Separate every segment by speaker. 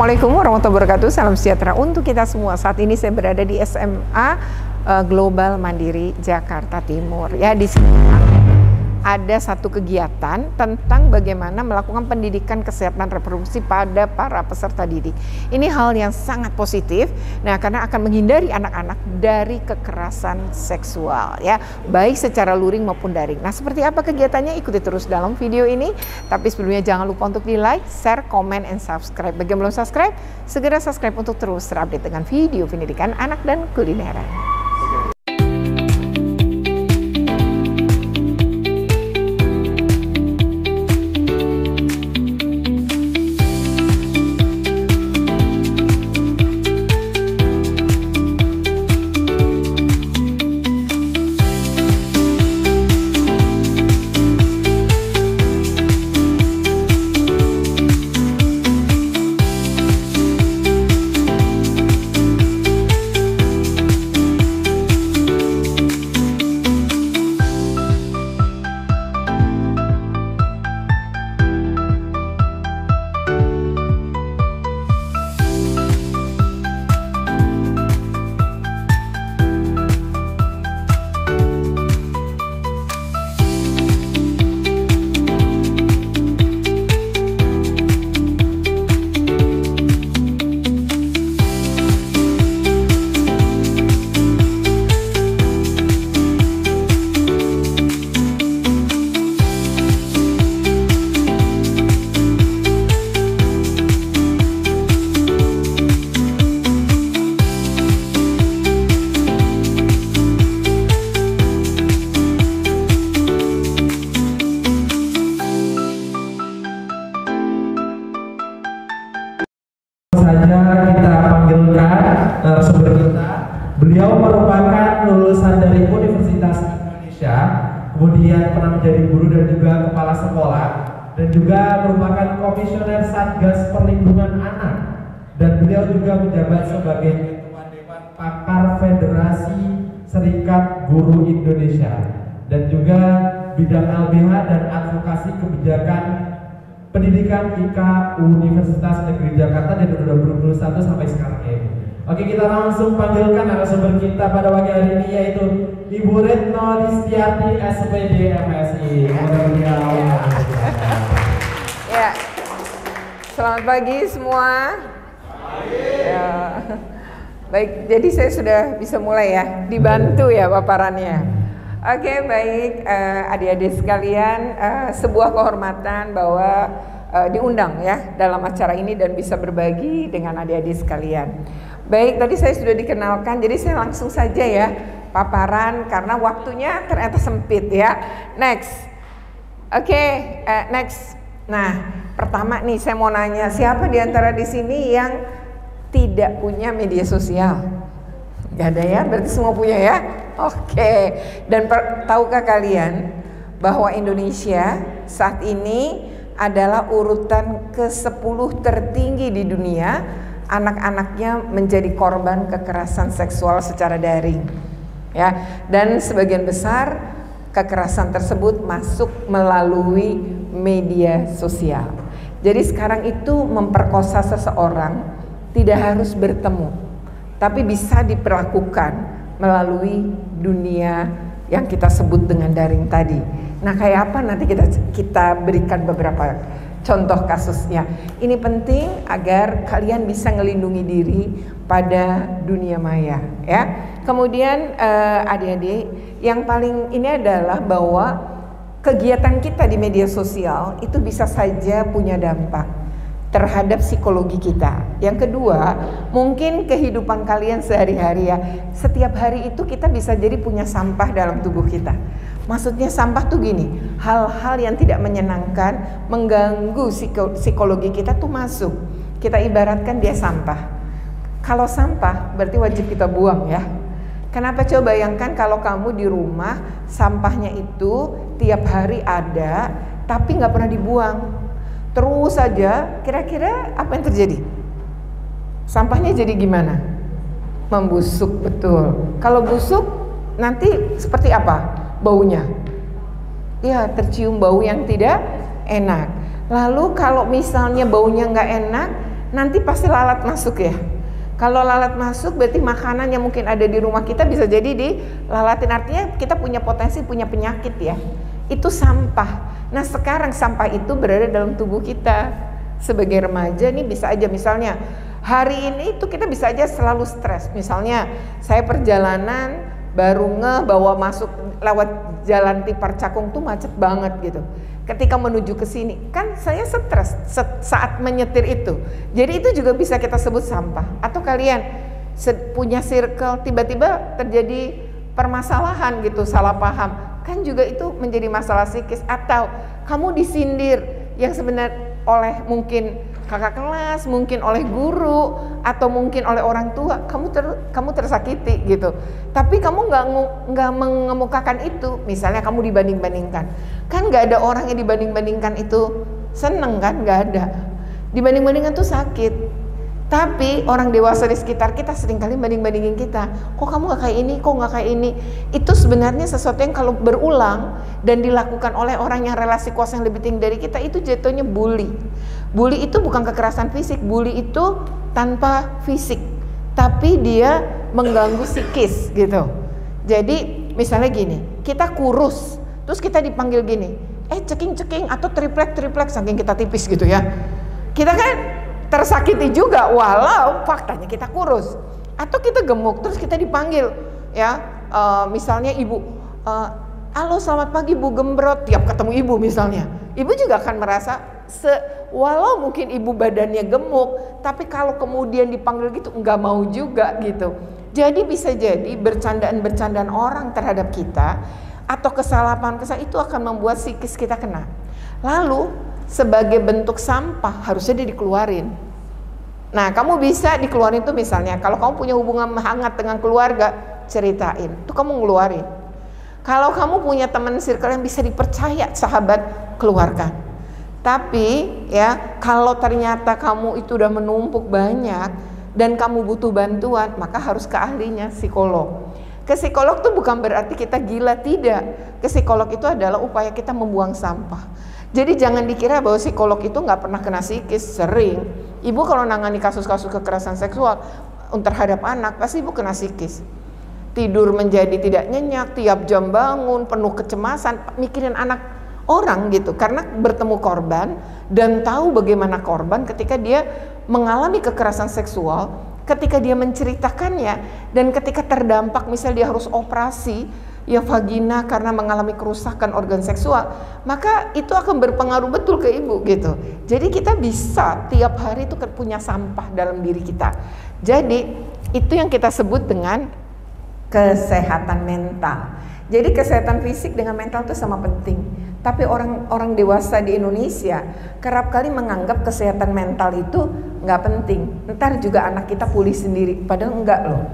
Speaker 1: Assalamualaikum warahmatullahi wabarakatuh. Salam sejahtera untuk kita semua. Saat ini saya berada di SMA Global Mandiri Jakarta Timur. Ya, di sini ada satu kegiatan tentang bagaimana melakukan pendidikan kesehatan reproduksi pada para peserta didik. Ini hal yang sangat positif. Nah, karena akan menghindari anak-anak dari kekerasan seksual, ya, baik secara luring maupun daring. Nah, seperti apa kegiatannya? Ikuti terus dalam video ini. Tapi sebelumnya jangan lupa untuk di like, share, comment, and subscribe. Bagi yang belum subscribe, segera subscribe untuk terus terupdate dengan video pendidikan anak dan kulineran.
Speaker 2: Kita panggilkan narasumber kita. Beliau merupakan lulusan dari Universitas Indonesia, kemudian pernah menjadi guru dan juga kepala sekolah, dan juga merupakan komisioner Satgas Perlindungan Anak, dan beliau juga menjabat sebagai Ketua Dewan Pakar Federasi Serikat Guru Indonesia, dan juga bidang LBH dan advokasi kebijakan pendidikan IKA Universitas Negeri Jakarta dari 2021 sampai sekarang ini. Oke, kita langsung panggilkan narasumber kita pada pagi hari ini, yaitu Ibu Retno Listiarti, SPD MSI.
Speaker 1: Ya, selamat pagi semua. Ya. Baik, jadi saya sudah bisa mulai ya, dibantu ya paparannya. Oke, baik, adik-adik sekalian, sebuah kehormatan bahwa diundang ya dalam acara ini dan bisa berbagi dengan adik-adik sekalian. Baik, tadi saya sudah dikenalkan, jadi saya langsung saja ya paparan karena waktunya ternyata sempit ya. Next, oke, next. Nah, pertama nih saya mau nanya, siapa di antara di sini yang tidak punya media sosial? Gak ada ya, berarti semua punya ya. Oke, dan tahukah kalian bahwa Indonesia saat ini adalah urutan ke-10 tertinggi di dunia anak-anaknya menjadi korban kekerasan seksual secara daring, ya. Dan sebagian besar kekerasan tersebut masuk melalui media sosial. Jadi sekarang itu memperkosa seseorang tidak harus bertemu, tapi bisa diperlakukan melalui dunia yang kita sebut dengan daring tadi. Nah, kayak apa nanti kita berikan beberapa contoh kasusnya. Ini penting agar kalian bisa ngelindungi diri pada dunia maya, ya. Kemudian adik-adik, yang paling ini adalah bahwa kegiatan kita di media sosial itu bisa saja punya dampak terhadap psikologi kita. Yang kedua, mungkin kehidupan kalian sehari-hari ya. Setiap hari itu kita bisa jadi punya sampah dalam tubuh kita. Maksudnya sampah tuh gini, hal-hal yang tidak menyenangkan, mengganggu psikologi kita tuh masuk. Kita ibaratkan dia sampah. Kalau sampah berarti wajib kita buang ya. Kenapa? Coba bayangkan kalau kamu di rumah sampahnya itu tiap hari ada tapi nggak pernah dibuang. Terus saja, kira-kira apa yang terjadi? Sampahnya jadi gimana? Membusuk, betul. Kalau busuk nanti seperti apa baunya? Ya, tercium bau yang tidak enak. Lalu kalau misalnya baunya nggak enak, nanti pasti lalat masuk ya. Kalau lalat masuk berarti makanan yang mungkin ada di rumah kita bisa jadi dilalatin, artinya kita punya potensi punya penyakit ya. Itu sampah. Nah sekarang sampah itu berada dalam tubuh kita. Sebagai remaja nih bisa aja misalnya hari ini itu kita bisa aja selalu stres. Misalnya saya perjalanan baru bawa masuk lewat jalan Tipar Cakung tuh macet banget gitu. Ketika menuju ke sini kan saya stres saat menyetir itu. Jadi itu juga bisa kita sebut sampah. Atau kalian punya circle tiba-tiba terjadi permasalahan gitu, salah paham, kan juga itu menjadi masalah psikis. Atau kamu disindir yang sebenarnya oleh mungkin kakak kelas, mungkin oleh guru, atau mungkin oleh orang tua, kamu tersakiti gitu. Tapi kamu nggak mengemukakan itu. Misalnya kamu dibanding-bandingkan, kan nggak ada orang yang dibanding-bandingkan itu seneng kan, nggak ada. Dibanding-bandingkan tuh sakit. Tapi orang dewasa di sekitar kita seringkali banding-bandingin kita. Kok kamu nggak kayak ini, kok nggak kayak ini. Itu sebenarnya sesuatu yang kalau berulang dan dilakukan oleh orang yang relasi kuasa yang lebih tinggi dari kita, itu jatuhnya bully. Bully itu bukan kekerasan fisik, bully itu tanpa fisik, tapi dia mengganggu psikis gitu. Jadi misalnya gini, kita kurus, terus kita dipanggil gini, ceking-ceking atau triplek saking kita tipis gitu ya. Kita kan tersakiti juga walau faktanya kita kurus. Atau kita gemuk terus kita dipanggil ya, misalnya ibu, halo selamat pagi Bu Gembrot, tiap ketemu ibu misalnya, ibu juga akan merasa walau mungkin ibu badannya gemuk, tapi kalau kemudian dipanggil gitu nggak mau juga gitu. Jadi bisa jadi bercandaan orang terhadap kita atau kesalahan itu akan membuat psikis kita kena. Lalu sebagai bentuk sampah harusnya dia dikeluarin. Nah kamu bisa dikeluarin tuh misalnya kalau kamu punya hubungan hangat dengan keluarga, ceritain, tuh kamu ngeluarin. Kalau kamu punya teman circle yang bisa dipercaya, sahabat, keluarkan. Tapi ya kalau ternyata kamu itu udah menumpuk banyak dan kamu butuh bantuan, maka harus ke ahlinya, psikolog. Ke psikolog tuh bukan berarti kita gila, tidak. Ke psikolog itu adalah upaya kita membuang sampah. Jadi jangan dikira bahwa psikolog itu nggak pernah kena psikis, sering. Ibu kalau nangani kasus-kasus kekerasan seksual terhadap anak, pasti ibu kena psikis. Tidur menjadi tidak nyenyak, tiap jam bangun, penuh kecemasan, mikirin anak orang gitu. Karena bertemu korban dan tahu bagaimana korban ketika dia mengalami kekerasan seksual, ketika dia menceritakannya, dan ketika terdampak misalnya dia harus operasi ya vagina karena mengalami kerusakan organ seksual, maka itu akan berpengaruh betul ke ibu gitu. Jadi kita bisa tiap hari itu punya sampah dalam diri kita. Jadi itu yang kita sebut dengan kesehatan mental. Jadi kesehatan fisik dengan mental itu sama penting. Tapi orang dewasa di Indonesia kerap kali menganggap kesehatan mental itu nggak penting. Ntar juga anak kita pulih sendiri, padahal enggak loh.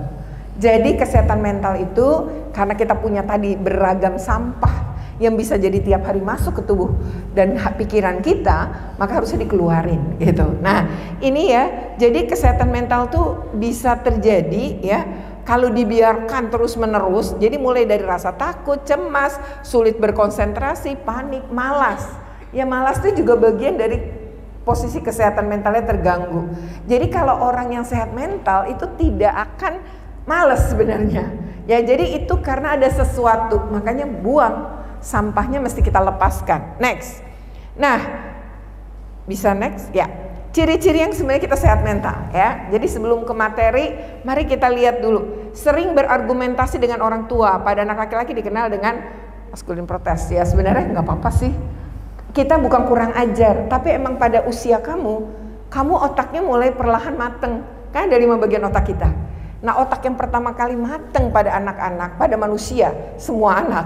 Speaker 1: Jadi kesehatan mental itu karena kita punya tadi beragam sampah yang bisa jadi tiap hari masuk ke tubuh dan pikiran kita, maka harusnya dikeluarin gitu. Nah ini ya, jadi kesehatan mental tuh bisa terjadi ya kalau dibiarkan terus menerus. Jadi mulai dari rasa takut, cemas, sulit berkonsentrasi, panik, malas. Ya malas itu juga bagian dari posisi kesehatan mentalnya terganggu. Jadi kalau orang yang sehat mental itu tidak akan malas sebenarnya. Ya jadi itu karena ada sesuatu, makanya buang sampahnya mesti kita lepaskan. Next. Nah, bisa next ya. Ciri-ciri yang sebenarnya kita sehat mental ya. Jadi sebelum ke materi, mari kita lihat dulu. Sering berargumentasi dengan orang tua. Pada anak laki-laki dikenal dengan maskulin protes. Ya sebenarnya nggak apa-apa sih. Kita bukan kurang ajar, tapi emang pada usia kamu otaknya mulai perlahan mateng. Kan ada 5 bagian otak kita. Nah otak yang pertama kali mateng pada anak-anak, pada manusia, semua anak,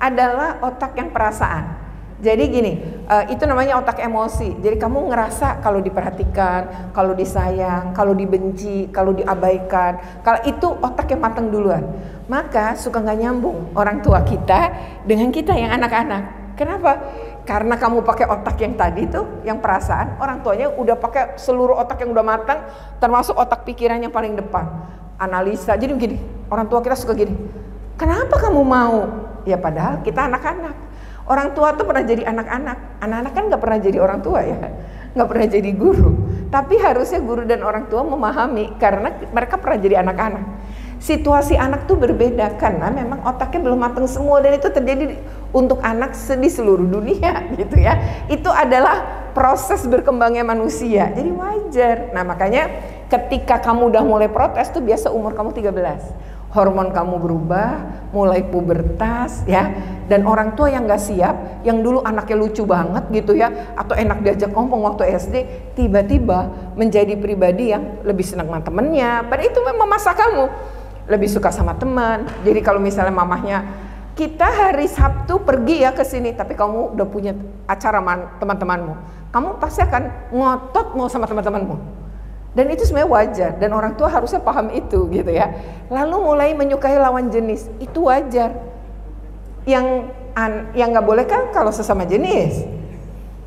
Speaker 1: adalah otak yang perasaan. Jadi gini, itu namanya otak emosi. Jadi kamu ngerasa kalau diperhatikan, kalau disayang, kalau dibenci, kalau diabaikan, kalau itu otak yang mateng duluan. Maka suka nggak nyambung orang tua kita dengan kita yang anak-anak. Kenapa? Karena kamu pakai otak yang tadi tuh, yang perasaan, orang tuanya udah pakai seluruh otak yang udah matang, termasuk otak pikiran yang paling depan. Analisa, jadi begini, orang tua kita suka gini, kenapa kamu mau? Ya padahal kita anak-anak. Orang tua tuh pernah jadi anak-anak kan nggak pernah jadi orang tua ya, nggak pernah jadi guru. Tapi harusnya guru dan orang tua memahami karena mereka pernah jadi anak-anak. Situasi anak tuh berbeda karena memang otaknya belum matang semua, dan itu terjadi untuk anak di seluruh dunia gitu ya. Itu adalah proses berkembangnya manusia. Jadi wajar. Nah, makanya ketika kamu udah mulai protes tuh biasa umur kamu 13. Hormon kamu berubah, mulai pubertas ya, dan orang tua yang gak siap, yang dulu anaknya lucu banget gitu ya, atau enak diajak ngomong waktu SD, tiba-tiba menjadi pribadi yang lebih senang sama temennya. Padahal itu memang masa kamu lebih suka sama teman. Jadi kalau misalnya mamahnya, kita hari Sabtu pergi ya ke sini, tapi kamu udah punya acara teman-temanmu, kamu pasti akan ngotot mau sama teman-temanmu. Dan itu sebenarnya wajar, dan orang tua harusnya paham itu gitu ya. Lalu mulai menyukai lawan jenis, itu wajar. Yang nggak boleh kan kalau sesama jenis.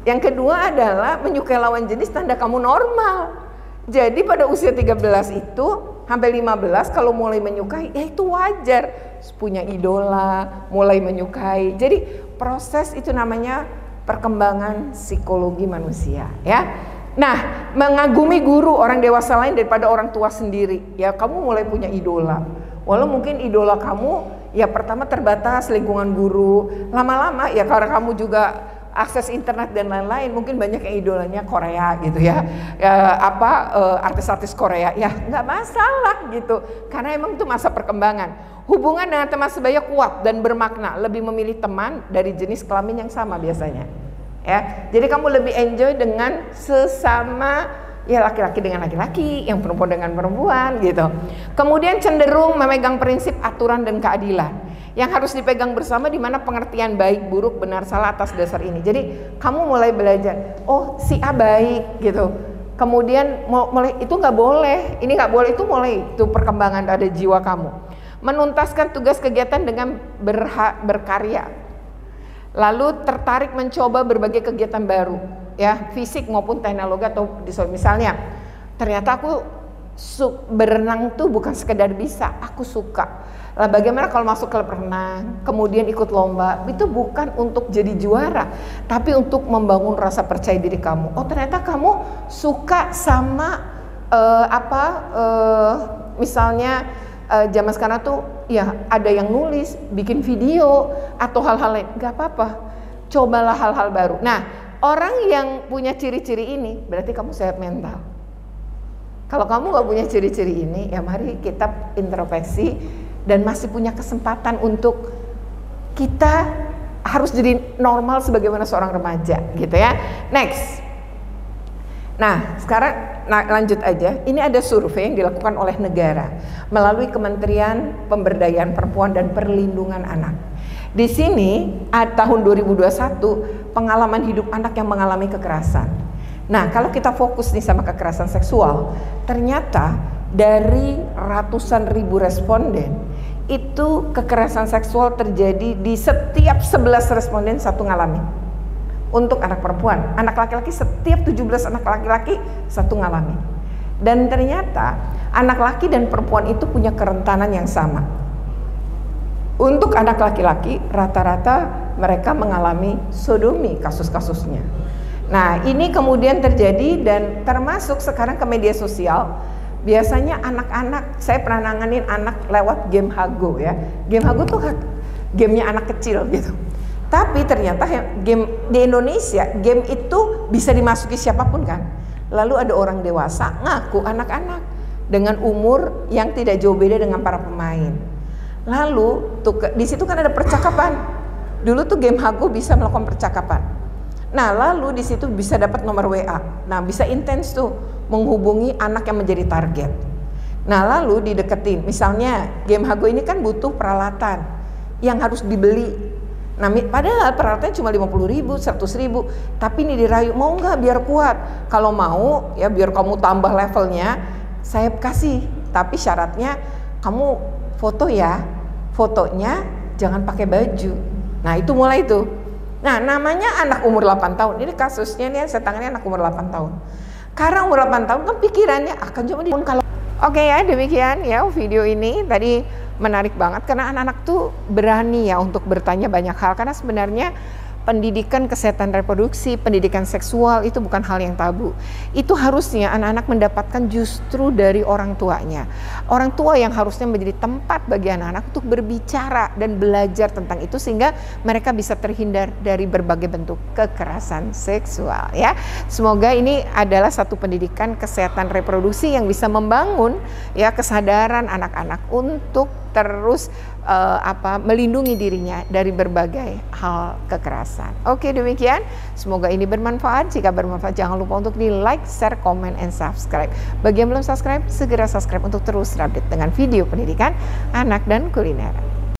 Speaker 1: Yang kedua adalah menyukai lawan jenis tanda kamu normal. Jadi pada usia 13 itu sampai 15 kalau mulai menyukai, ya itu wajar. Punya idola, mulai menyukai. Jadi proses itu namanya perkembangan psikologi manusia ya. Nah, mengagumi guru orang dewasa lain daripada orang tua sendiri. Ya, kamu mulai punya idola. Walau mungkin idola kamu ya pertama terbatas lingkungan guru. Lama-lama ya karena kamu juga akses internet dan lain-lain, mungkin banyak yang idolanya Korea gitu ya. Artis-artis Korea. Ya, nggak masalah gitu. Karena emang itu masa perkembangan. Hubungan dengan teman sebaya kuat dan bermakna. Lebih memilih teman dari jenis kelamin yang sama biasanya. Ya, jadi kamu lebih enjoy dengan sesama ya laki-laki dengan laki-laki, yang perempuan dengan perempuan gitu. Kemudian cenderung memegang prinsip aturan dan keadilan yang harus dipegang bersama, di mana pengertian baik, buruk, benar, salah atas dasar ini. Jadi kamu mulai belajar, oh si A baik gitu. Kemudian mulai itu nggak boleh, ini nggak boleh, itu mulai itu perkembangan ada jiwa kamu. Menuntaskan tugas kegiatan dengan berkarya. Lalu tertarik mencoba berbagai kegiatan baru, ya fisik maupun teknologi atau misalnya ternyata aku berenang tuh bukan sekedar bisa, aku suka. Lah bagaimana kalau masuk klub renang, kemudian ikut lomba, itu bukan untuk jadi juara, tapi untuk membangun rasa percaya diri kamu. Oh ternyata kamu suka sama misalnya zaman sekarang tuh ya ada yang nulis, bikin video atau hal-hal lain, nggak apa-apa, cobalah hal-hal baru. Nah, orang yang punya ciri-ciri ini berarti kamu sehat mental. Kalau kamu nggak punya ciri-ciri ini, ya mari kita introspeksi dan masih punya kesempatan untuk kita harus jadi normal sebagaimana seorang remaja, gitu ya. Next. Nah, sekarang lanjut aja. Ini ada survei yang dilakukan oleh negara melalui Kementerian Pemberdayaan Perempuan dan Perlindungan Anak. Di sini tahun 2021 pengalaman hidup anak yang mengalami kekerasan. Nah, kalau kita fokus nih sama kekerasan seksual, ternyata dari ratusan ribu responden itu kekerasan seksual terjadi di setiap 11 responden satu ngalami. Untuk anak perempuan, anak laki-laki setiap 17 anak laki-laki satu ngalami. Dan ternyata anak laki dan perempuan itu punya kerentanan yang sama. Untuk anak laki-laki rata-rata mereka mengalami sodomi kasus-kasusnya. Nah ini kemudian terjadi dan termasuk sekarang ke media sosial. Biasanya anak-anak, saya pernah nanganin anak lewat game Hago ya. Game Hago tuh gamenya anak kecil gitu. Tapi ternyata game di Indonesia, game itu bisa dimasuki siapapun kan. Lalu ada orang dewasa ngaku anak-anak dengan umur yang tidak jauh beda dengan para pemain. Lalu di situ kan ada percakapan. Dulu tuh game Hago bisa melakukan percakapan. Nah, lalu di situ bisa dapat nomor WA. Nah, bisa intens tuh menghubungi anak yang menjadi target. Nah, lalu dideketin. Misalnya game Hago ini kan butuh peralatan yang harus dibeli. Nah, padahal peralatannya cuma 50.000, 100.000, tapi ini dirayu, mau nggak biar kuat? Kalau mau, ya biar kamu tambah levelnya, saya kasih. Tapi syaratnya kamu foto ya, fotonya jangan pakai baju. Nah, itu mulai itu. Nah, namanya anak umur 8 tahun. Ini kasusnya nih, saya tangani anak umur 8 tahun. Karena umur 8 tahun kan pikirannya akan cuma kalau. Oke ya, demikian ya video ini tadi. Menarik banget karena anak-anak tuh berani ya untuk bertanya banyak hal, karena sebenarnya pendidikan kesehatan reproduksi, pendidikan seksual itu bukan hal yang tabu. Itu harusnya anak-anak mendapatkan justru dari orang tuanya. Orang tua yang harusnya menjadi tempat bagi anak-anak untuk berbicara dan belajar tentang itu sehingga mereka bisa terhindar dari berbagai bentuk kekerasan seksual ya. Semoga ini adalah satu pendidikan kesehatan reproduksi yang bisa membangun ya kesadaran anak-anak untuk terus melindungi dirinya dari berbagai hal kekerasan. Oke, demikian. Semoga ini bermanfaat. Jika bermanfaat, jangan lupa untuk di like, share, comment, and subscribe. Bagi yang belum subscribe, segera subscribe untuk terus update dengan video pendidikan anak dan kuliner.